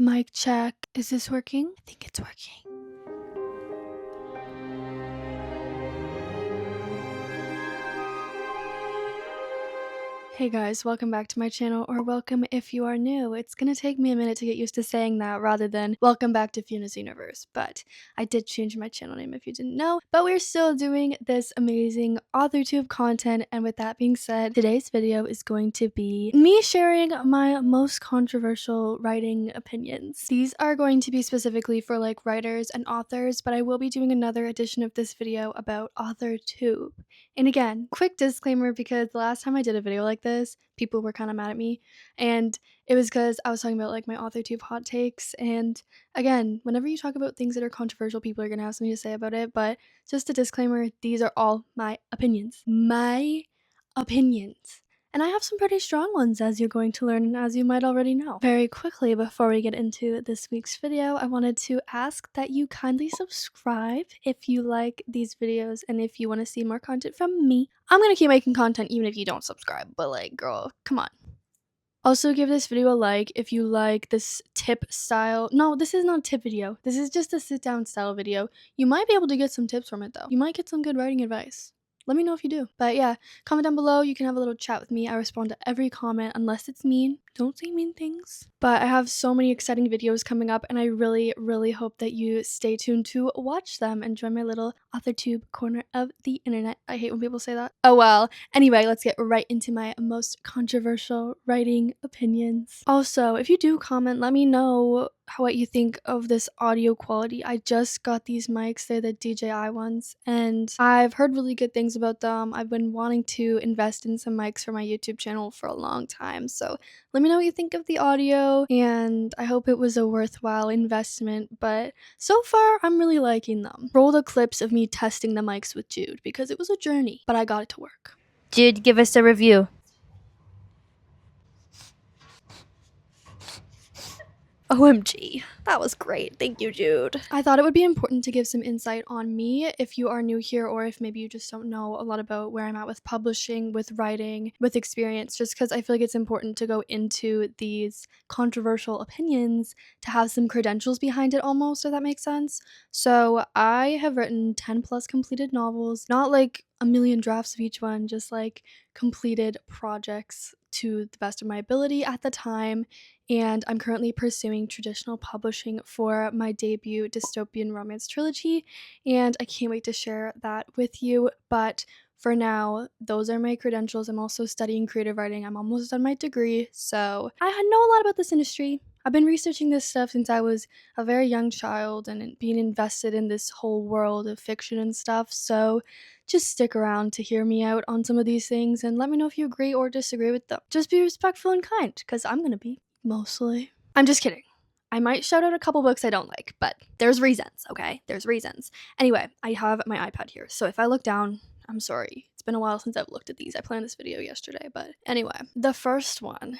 Mic check. Is this working? I think it's working. Hey guys, welcome back to my channel, or welcome if you are new. It's gonna take me a minute to get used to saying that rather than welcome back to Funa's Universe, but I did change my channel name if you didn't know. But we're still doing this amazing authortube content, and with that being said, today's video is going to be me sharing my most controversial writing opinions. These are going to be specifically for like writers and authors, but I will be doing another edition of this video about authortube. And again, quick disclaimer, because the last time I did a video like this, people were kind of mad at me, and it was because I was talking about like my authortube hot takes. And again, whenever you talk about things that are controversial, people are gonna have something to say about it. But just a disclaimer, these are all my opinions. My opinions. And I have some pretty strong ones, as you're going to learn and as you might already know. Very quickly, before we get into this week's video, I wanted to ask that you kindly subscribe if you like these videos and if you want to see more content from me. I'm gonna keep making content even if you don't subscribe, but like, girl, come on. Also, give this video a like if you like this tip style. No, this is not a tip video. This is just a sit down style video. You might be able to get some tips from it though. You might get some good writing advice. Let me know if you do. But yeah, comment down below. You can have a little chat with me. I respond to every comment unless it's mean. Don't say mean things. But I have so many exciting videos coming up, and I really, really hope that you stay tuned to watch them and join my little authortube corner of the internet. I hate when people say that. Oh well. Anyway, let's get right into my most controversial writing opinions. Also, if you do comment, let me know what you think of this audio quality. I just got these mics. They're the DJI ones, and I've heard really good things about them. I've been wanting to invest in some mics for my YouTube channel for a long time, so let me know what you think of the audio, and I hope it was a worthwhile investment. But so far, I'm really liking them. Roll the clips of me testing the mics with Jude, because it was a journey, but I got it to work. Jude, give us a review. OMG, that was great. Thank you, Jude. I thought it would be important to give some insight on me if you are new here, or if maybe you just don't know a lot about where I'm at with publishing, with writing, with experience, just because I feel like it's important to go into these controversial opinions to have some credentials behind it almost, if that makes sense. So I have written 10 plus completed novels, not like a million drafts of each one, just like completed projects to the best of my ability at the time. And I'm currently pursuing traditional publishing for my debut dystopian romance trilogy, and I can't wait to share that with you. But for now, those are my credentials. I'm also studying creative writing. I'm almost done my degree, so I know a lot about this industry. I've been researching this stuff since I was a very young child and being invested in this whole world of fiction and stuff, so just stick around to hear me out on some of these things and let me know if you agree or disagree with them. Just be respectful and kind, because I'm gonna be. Mostly. I'm just kidding. I might shout out a couple books I don't like, but there's reasons, okay? There's reasons. Anyway, I have my iPad here, so if I look down, I'm sorry. It's been a while since I've looked at these. I planned this video yesterday, but anyway. The first one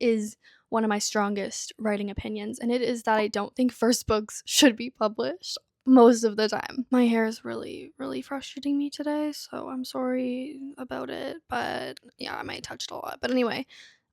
is one of my strongest writing opinions, and it is that I don't think first books should be published most of the time. My hair is really, really frustrating me today, so I'm sorry about it, but yeah, I might touch it a lot. But anyway,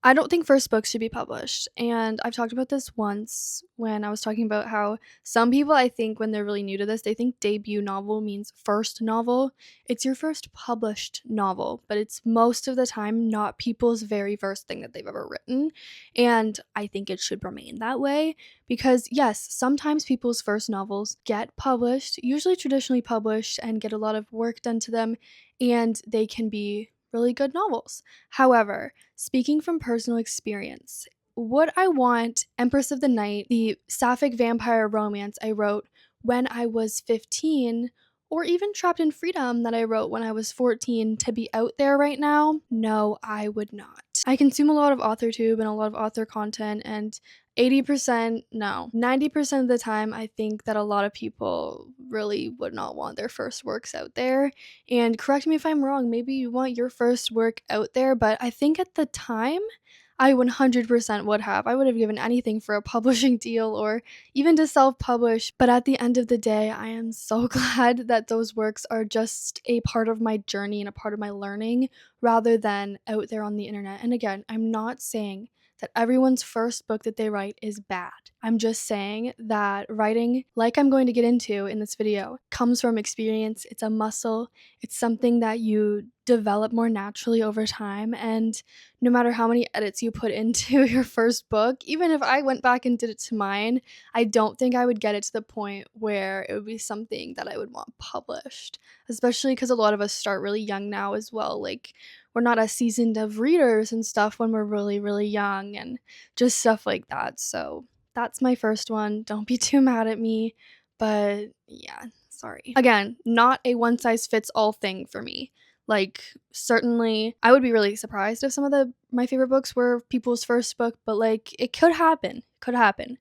I don't think first books should be published, and I've talked about this once when I was talking about how some people, I think, when they're really new to this, they think debut novel means first novel. It's your first published novel, but it's most of the time not people's very first thing that they've ever written, and I think it should remain that way because, yes, sometimes people's first novels get published, usually traditionally published, and get a lot of work done to them, and they can be really good novels. However, speaking from personal experience, would I want Empress of the Night, the sapphic vampire romance I wrote when I was 15, or even Trapped in Freedom that I wrote when I was 14, to be out there right now? No, I would not. I consume a lot of authortube and a lot of author content, and 80%, no, 90% of the time, I think that a lot of people really would not want their first works out there. And correct me if I'm wrong, maybe you want your first work out there, but I think at the time, I 100% would have. I would have given anything for a publishing deal or even to self-publish. But at the end of the day, I am so glad that those works are just a part of my journey and a part of my learning rather than out there on the internet. And again, I'm not saying that everyone's first book that they write is bad. I'm just saying that writing, like I'm going to get into in this video, comes from experience. It's a muscle. It's something that you develop more naturally over time. And no matter how many edits you put into your first book, even if I went back and did it to mine, I don't think I would get it to the point where it would be something that I would want published, especially because a lot of us start really young now as well. Like, we're not as seasoned of readers and stuff when we're really, really young and just stuff like that. So that's my first one. Don't be too mad at me, but yeah, sorry. Again, not a one size fits all thing for me. Like, certainly I would be really surprised if some of my favorite books were people's first book, but like, it could happen. Could happen.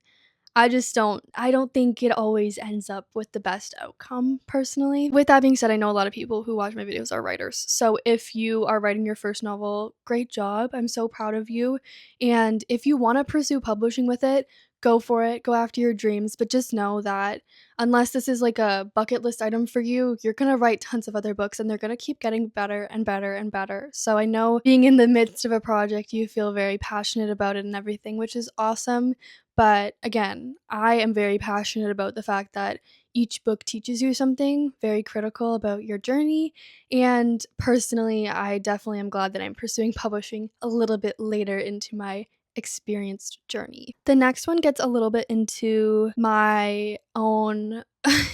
I don't think it always ends up with the best outcome personally. With that being said, I know a lot of people who watch my videos are writers. So if you are writing your first novel, great job. I'm so proud of you. And if you want to pursue publishing with it, go for it. Go after your dreams, but just know that unless this is like a bucket list item for you, you're going to write tons of other books and they're going to keep getting better and better and better. So I know being in the midst of a project, you feel very passionate about it and everything, which is awesome. But again, I am very passionate about the fact that each book teaches you something very critical about your journey. And personally, I definitely am glad that I'm pursuing publishing a little bit later into my experienced journey. The next one gets a little bit into my own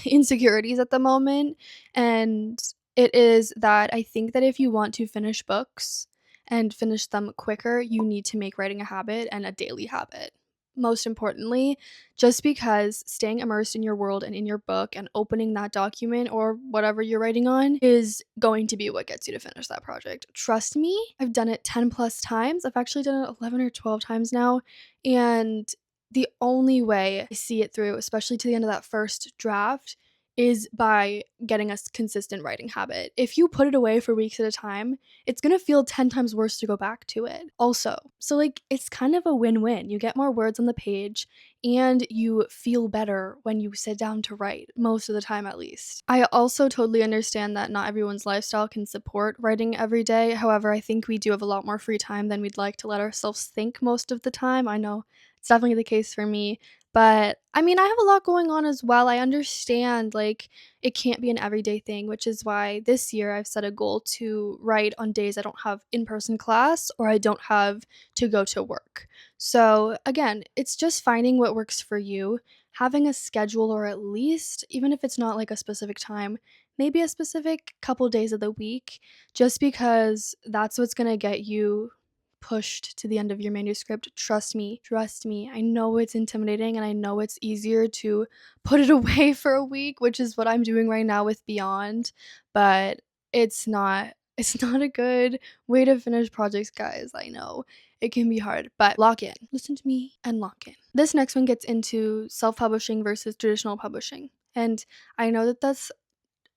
insecurities at the moment. And it is that I think that if you want to finish books and finish them quicker, you need to make writing a habit and a daily habit. Most importantly, just because staying immersed in your world and in your book and opening that document or whatever you're writing on is going to be what gets you to finish that project. Trust me, I've done it 10 plus times. I've actually done it 11 or 12 times now. And the only way I see it through, especially to the end of that first draft, is by getting a consistent writing habit. If you put it away for weeks at a time, it's gonna feel 10 times worse to go back to it. Also, so like it's kind of a win-win. You get more words on the page and you feel better when you sit down to write, most of the time at least. I also totally understand that not everyone's lifestyle can support writing every day. However, I think we do have a lot more free time than we'd like to let ourselves think most of the time. I know it's definitely the case for me. But I mean, I have a lot going on as well. I understand, like, it can't be an everyday thing, which is why this year I've set a goal to write on days I don't have in person class or I don't have to go to work. So, again, it's just finding what works for you, having a schedule, or at least, even if it's not like a specific time, maybe a specific couple days of the week, just because that's what's gonna get you pushed to the end of your manuscript. Trust me, trust me. I know it's intimidating and I know it's easier to put it away for a week, which is what I'm doing right now with Beyond, but it's not a good way to finish projects, guys. I know it can be hard, but lock in. Listen to me and lock in. This next one gets into self-publishing versus traditional publishing. And I know that that's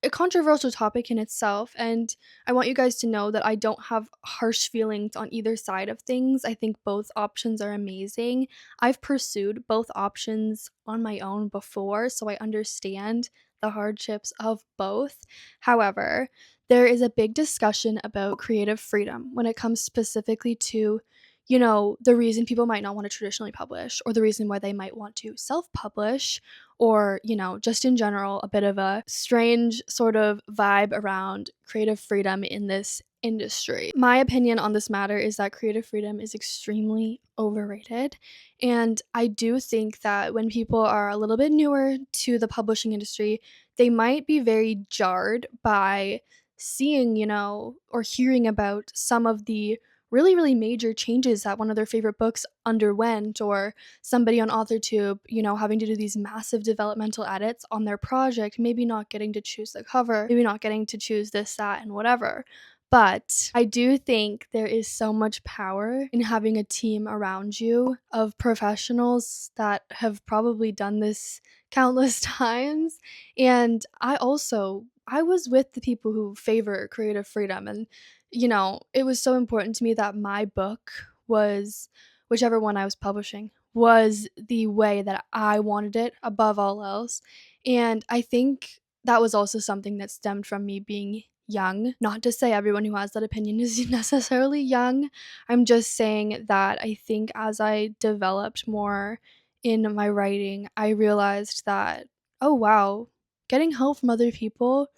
a controversial topic in itself, and I want you guys to know that I don't have harsh feelings on either side of things. I think both options are amazing. I've pursued both options on my own before, so I understand the hardships of both. However, there is a big discussion about creative freedom when it comes specifically to the reason people might not want to traditionally publish, or the reason why they might want to self publish, or, just in general, a bit of a strange sort of vibe around creative freedom in this industry. My opinion on this matter is that creative freedom is extremely overrated. And I do think that when people are a little bit newer to the publishing industry, they might be very jarred by seeing, or hearing about some of the really, really major changes that one of their favorite books underwent, or somebody on authortube, having to do these massive developmental edits on their project, maybe not getting to choose the cover, maybe not getting to choose this, that, and whatever. But I do think there is so much power in having a team around you of professionals that have probably done this countless times. And I was with the people who favor creative freedom, and it was so important to me that my book was, whichever one I was publishing, was the way that I wanted it above all else. And I think that was also something that stemmed from me being young. Not to say everyone who has that opinion is necessarily young. I'm just saying that I think as I developed more in my writing, I realized that, oh wow, getting help from other people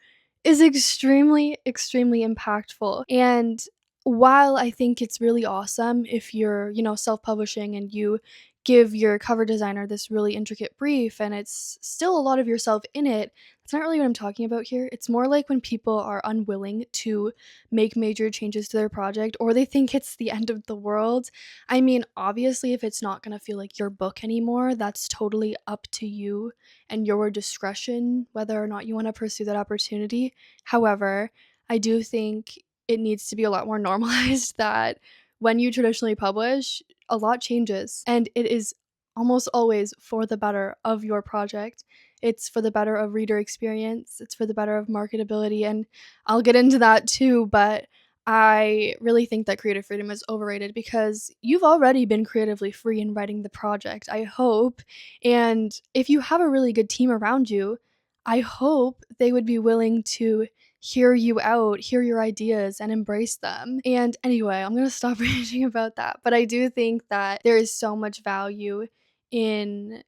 is extremely, extremely impactful. And while I think it's really awesome if you're, self publishing and you give your cover designer this really intricate brief and it's still a lot of yourself in it, that's not really what I'm talking about here. It's more like when people are unwilling to make major changes to their project or they think it's the end of the world. I mean, obviously, if it's not going to feel like your book anymore, that's totally up to you and your discretion whether or not you want to pursue that opportunity. However, I do think it needs to be a lot more normalized that when you traditionally publish, a lot changes and it is almost always for the better of your project. It's for the better of reader experience, it's for the better of marketability, and I'll get into that too, but I really think that creative freedom is overrated because you've already been creatively free in writing the project, I hope. And if you have a really good team around you, I hope they would be willing to hear you out, hear your ideas, and embrace them. And anyway, I'm gonna stop ranting about that. But I do think that there is so much value in,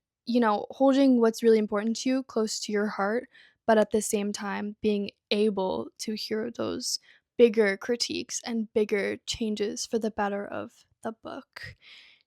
holding what's really important to you close to your heart, but at the same time being able to hear those bigger critiques and bigger changes for the better of the book.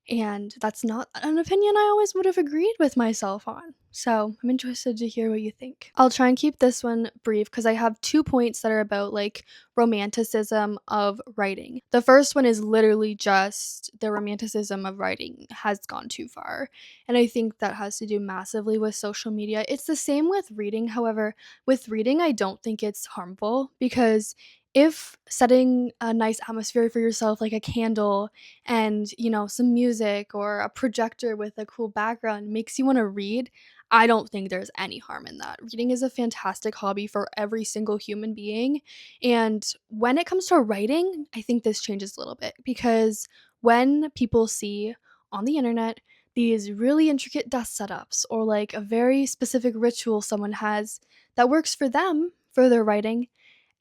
And that's not an opinion I always would have agreed with myself on. So I'm interested to hear what you think. I'll try and keep this one brief because I have 2 points that are about like romanticism of writing. The first one is literally just the romanticism of writing has gone too far. And I think that has to do massively with social media. It's the same with reading. However, with reading, I don't think it's harmful because if setting a nice atmosphere for yourself, like a candle and, some music or a projector with a cool background makes you want to read, I don't think there's any harm in that. Reading is a fantastic hobby for every single human being. And when it comes to writing, I think this changes a little bit because when people see on the internet these really intricate desk setups or like a very specific ritual someone has that works for them for their writing,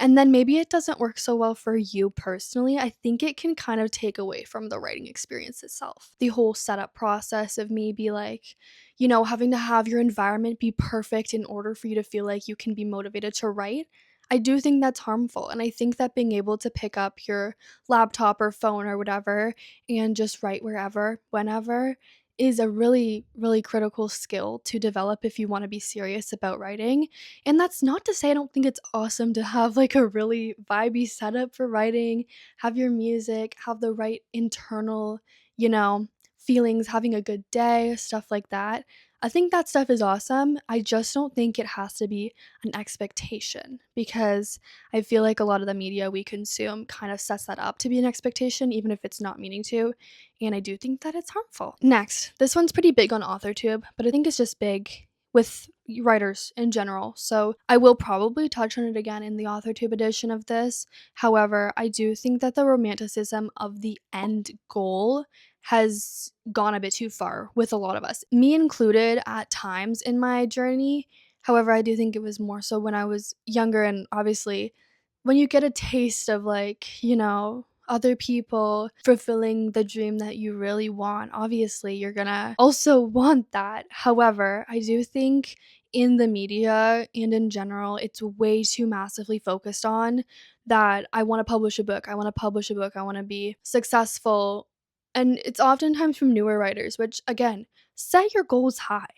and then maybe it doesn't work so well for you personally, I think it can kind of take away from the writing experience itself. The whole setup process of maybe like, having to have your environment be perfect in order for you to feel like you can be motivated to write. I do think that's harmful. And I think that being able to pick up your laptop or phone or whatever and just write wherever, whenever, is a really, really critical skill to develop if you want to be serious about writing. And that's not to say I don't think it's awesome to have like a really vibey setup for writing, have your music, have the right internal, you know, feelings, having a good day, stuff like that. I think that stuff is awesome. I just don't think it has to be an expectation because I feel like a lot of the media we consume kind of sets that up to be an expectation, even if it's not meaning to. And I do think that it's harmful. Next, this one's pretty big on authortube, but I think it's just big with writers in general. So I will probably touch on it again in the authortube edition of this. However, I do think that the romanticism of the end goal has gone a bit too far with a lot of us, me included at times in my journey. However, I do think it was more so when I was younger, and obviously when you get a taste of like, other people fulfilling the dream that you really want, obviously you're gonna also want that. However, I do think in the media and in general, it's way too massively focused on that I want to publish a book, I want to publish a book, I want to be successful. And it's oftentimes from newer writers, which again, set your goals high.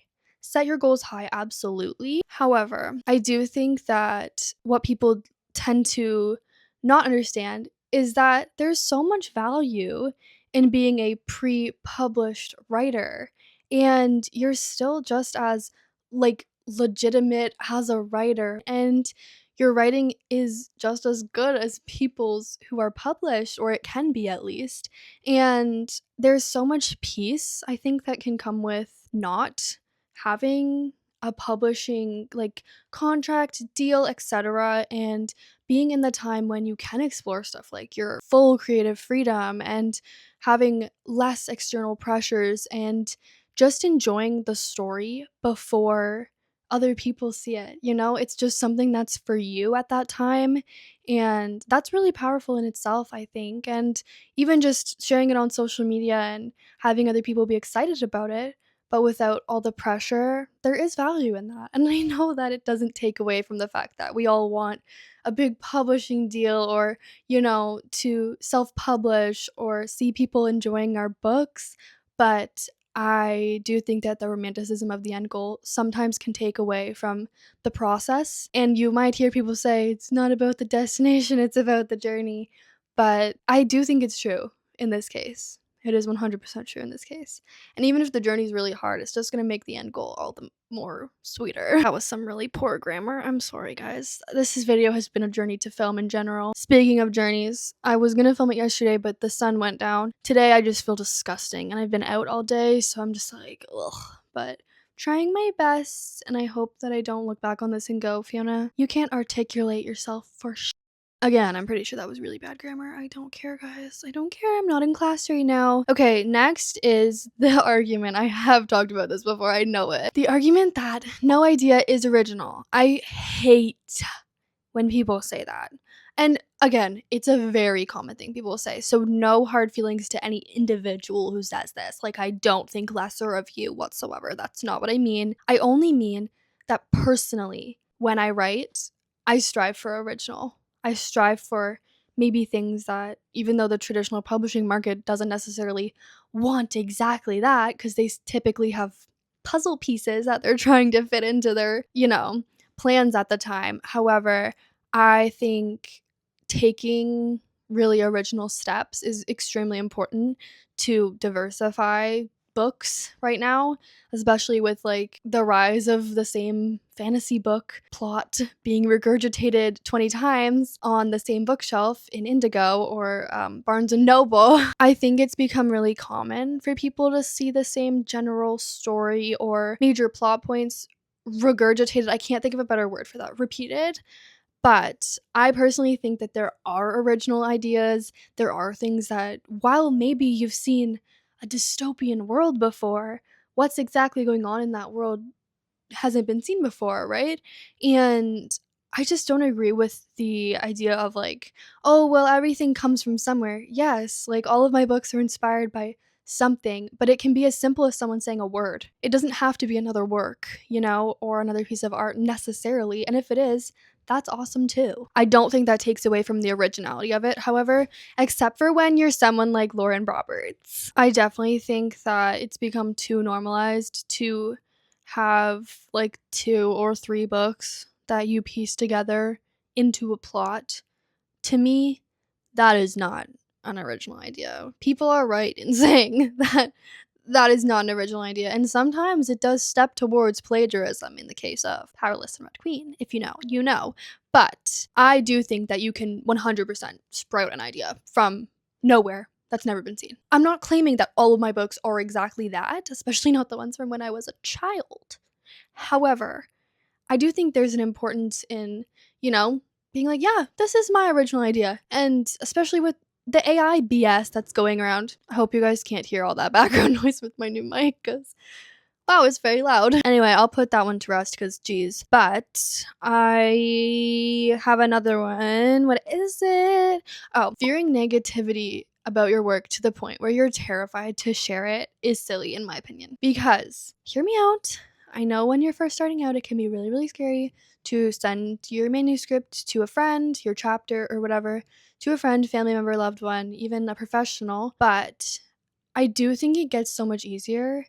Set your goals high, absolutely. However, I do think that what people tend to not understand is that there's so much value in being a pre-published writer and you're still just as like legitimate as a writer and your writing is just as good as people's who are published, or it can be at least. And there's so much peace I think that can come with not having a publishing like contract deal, etc., and being in the time when you can explore stuff like your full creative freedom and having less external pressures and just enjoying the story before other people see it, you know? It's just something that's for you at that time, and that's really powerful in itself, I think, and even just sharing it on social media and having other people be excited about it, but without all the pressure, there is value in that, and I know that it doesn't take away from the fact that we all want a big publishing deal or, to self-publish or see people enjoying our books, but I do think that the romanticism of the end goal sometimes can take away from the process. And you might hear people say it's not about the destination, it's about the journey. But I do think it's true in this case. It is 100% true in this case. And even if the journey is really hard, it's just going to make the end goal all the more sweeter. That was some really poor grammar. I'm sorry, guys. Video has been a journey to film in general. Speaking of journeys, I was going to film it yesterday, but the sun went down. Today, I just feel disgusting, and I've been out all day, so I'm just like, ugh. But trying my best, and I hope that I don't look back on this and go, Fiona, you can't articulate yourself for Again, I'm pretty sure that was really bad grammar. I don't care, guys. I don't care. I'm not in class right now. Okay, next is the argument. I have talked about this before. I know it. The argument that no idea is original. I hate when people say that. And again, it's a very common thing people say. So no hard feelings to any individual who says this. Like, I don't think lesser of you whatsoever. That's not what I mean. I only mean that personally, when I write, I strive for original. I strive for maybe things that, even though the traditional publishing market doesn't necessarily want exactly that, because they typically have puzzle pieces that they're trying to fit into their, plans at the time. However, I think taking really original steps is extremely important to diversify books right now, especially with like the rise of the same fantasy book plot being regurgitated 20 times on the same bookshelf in Indigo or Barnes and Noble. I think it's become really common for people to see the same general story or major plot points regurgitated. I can't think of a better word for that. Repeated. But I personally think that there are original ideas. There are things that, while maybe you've seen a dystopian world before, what's exactly going on in that world hasn't been seen before, right? And I just don't agree with the idea of like, oh, well, everything comes from somewhere. Yes, like all of my books are inspired by something, but it can be as simple as someone saying a word. It doesn't have to be another work, or another piece of art necessarily. And if it is, that's awesome too. I don't think that takes away from the originality of it, however, except for when you're someone like Lauren Roberts. I definitely think that it's become too normalized to have like 2 or 3 books that you piece together into a plot. To me, that is not an original idea. People are right in saying that that is not an original idea, and sometimes it does step towards plagiarism in the case of Powerless and Red Queen. If you know, you know. But I do think that you can 100% sprout an idea from nowhere that's never been seen. I'm not claiming that all of my books are exactly that, especially not the ones from when I was a child. However, I do think there's an importance in, being like, yeah, this is my original idea. And especially with the AI BS that's going around. I hope you guys can't hear all that background noise with my new mic, because wow, it's very loud. Anyway, I'll put that one to rest because geez. But I have another one. What is it? Oh, fearing negativity about your work to the point where you're terrified to share it is silly in my opinion. Because, hear me out, I know when you're first starting out, it can be really, really scary to send your manuscript to a friend, your chapter or whatever, to a friend, family member, loved one, even a professional. But I do think it gets so much easier.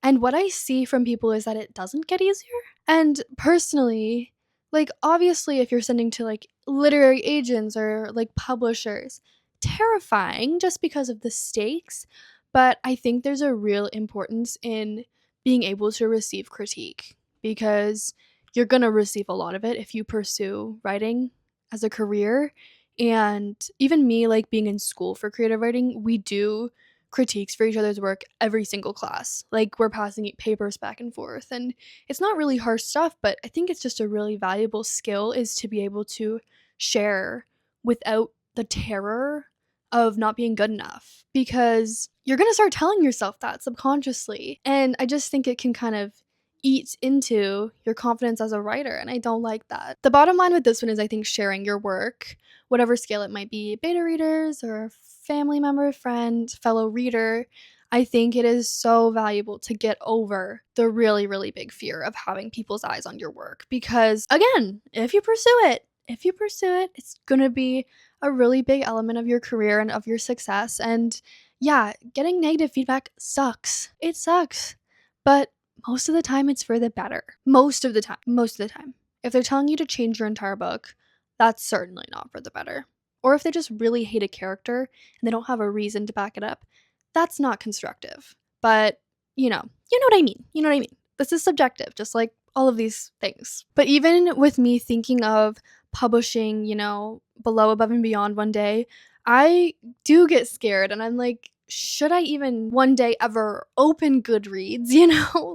And what I see from people is that it doesn't get easier. And personally, like obviously if you're sending to like literary agents or like publishers, terrifying just because of the stakes. But I think there's a real importance in being able to receive critique, because you're going to receive a lot of it if you pursue writing as a career. And even me, like being in school for creative writing, we do critiques for each other's work every single class. Like we're passing papers back and forth, and it's not really harsh stuff, but I think it's just a really valuable skill is to be able to share without the terror of not being good enough, because you're going to start telling yourself that subconsciously. And I just think it can kind of eat into your confidence as a writer, and I don't like that. The bottom line with this one is I think sharing your work, whatever scale it might be, beta readers or family member, friend, fellow reader, I think it is so valuable to get over the really, really big fear of having people's eyes on your work. Because again, if you pursue it, it's gonna be a really big element of your career and of your success. And yeah, getting negative feedback sucks. It sucks. But most of the time it's for the better. Most of the time. If they're telling you to change your entire book, that's certainly not for the better. Or if they just really hate a character and they don't have a reason to back it up, that's not constructive. But, you know what I mean. You know what I mean. This is subjective, just like all of these things. But even with me thinking of publishing, below, above, and beyond one day, I do get scared and I'm like, should I even one day ever open Goodreads?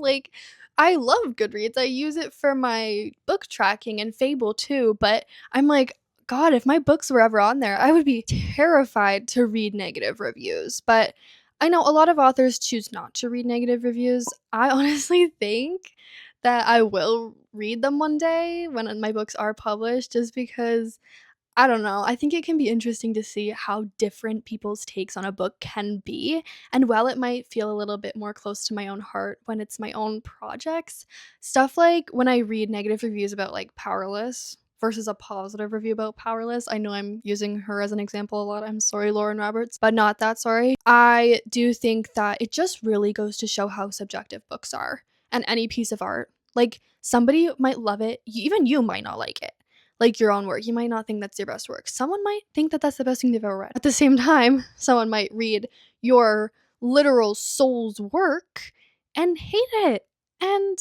Like, I love Goodreads. I use it for my book tracking and Fable too, but I'm like, God, if my books were ever on there, I would be terrified to read negative reviews. But I know a lot of authors choose not to read negative reviews. I honestly think that I will read them one day when my books are published, just because I don't know. I think it can be interesting to see how different people's takes on a book can be. And while it might feel a little bit more close to my own heart when it's my own projects, stuff like when I read negative reviews about like Powerless versus a positive review about Powerless. I know I'm using her as an example a lot. I'm sorry, Lauren Roberts, but not that sorry. I do think that it just really goes to show how subjective books are and any piece of art. Like, somebody might love it, even you might not like it, like your own work. You might not think that's your best work. Someone might think that that's the best thing they've ever read. At the same time, someone might read your literal soul's work and hate it. And,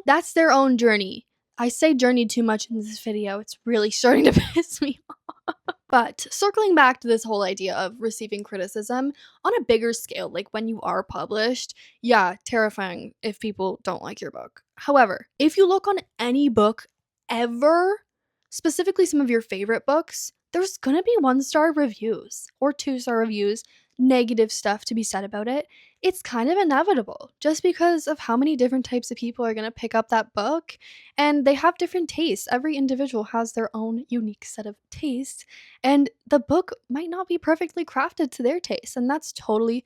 that's their own journey. I say journey too much in this video. It's really starting to piss me off. But circling back to this whole idea of receiving criticism on a bigger scale, like when you are published, yeah, terrifying if people don't like your book. However, if you look on any book ever, specifically some of your favorite books, there's gonna be 1-star reviews or 2-star reviews, negative stuff to be said about it. It's kind of inevitable just because of how many different types of people are gonna pick up that book, and they have different tastes. Every individual has their own unique set of tastes, and the book might not be perfectly crafted to their taste, and that's totally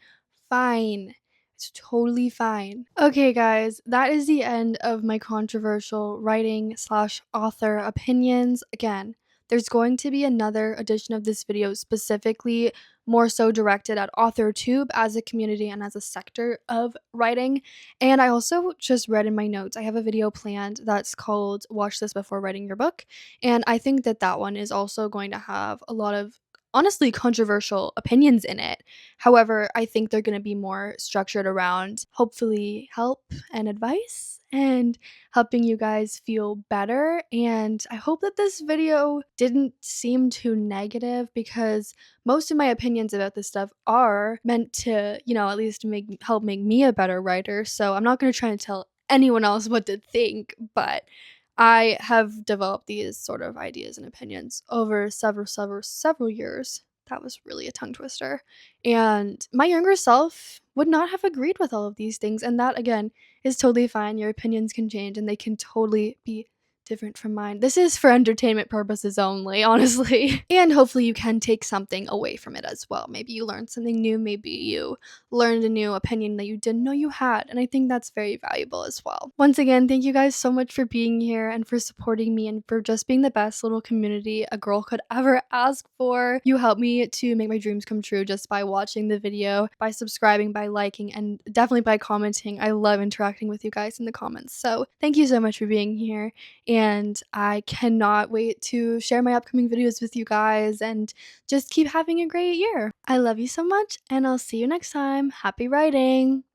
fine. It's totally fine. Okay, guys, that is the end of my controversial writing/author opinions. Again, there's going to be another edition of this video specifically more so directed at authortube as a community and as a sector of writing. And I also just read in my notes, I have a video planned that's called Watch This Before Writing Your Book. And I think that that one is also going to have a lot of honestly controversial opinions in it. However, I think they're going to be more structured around hopefully help and advice and helping you guys feel better. And I hope that this video didn't seem too negative, because most of my opinions about this stuff are meant to, at least help make me a better writer. So I'm not going to try and tell anyone else what to think, but I have developed these sort of ideas and opinions over several years. That was really a tongue twister. And my younger self would not have agreed with all of these things. And that, again, is totally fine. Your opinions can change and they can totally be different from mine. This is for entertainment purposes only, honestly. And hopefully you can take something away from it as well. Maybe you learned something new. Maybe you learned a new opinion that you didn't know you had. And I think that's very valuable as well. Once again, thank you guys so much for being here and for supporting me and for just being the best little community a girl could ever ask for. You helped me to make my dreams come true just by watching the video, by subscribing, by liking, and definitely by commenting. I love interacting with you guys in the comments. So thank you so much for being here. And I cannot wait to share my upcoming videos with you guys and just keep having a great year. I love you so much, and I'll see you next time. Happy writing!